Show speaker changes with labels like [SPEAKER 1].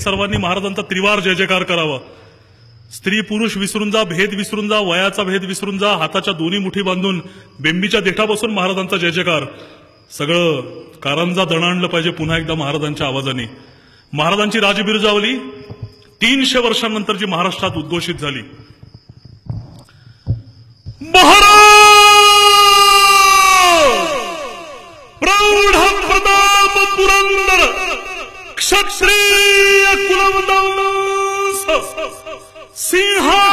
[SPEAKER 1] सर्वांनी महाराजांचा त्रिवार जय जयकार करावा. स्त्री पुरुष विसरून जा, भेद विसरून जा, वयाचा भेद विसरून जा, हाताच्या दोन्ही मुठी बांधून बेंबीच्या देठापासून महाराजांचा जय जयकार. सगळं कारंजा दणाणलं पाहिजे पुन्हा एकदा महाराजांच्या आवाजाने. महाराजांची राजबिरुजावली 300 वर्षांनंतर जी महाराष्ट्रात उद्घोषित झाली. प्रौढ प्रताप पुरंदर क्षत्रिय कुलवंश सिंहा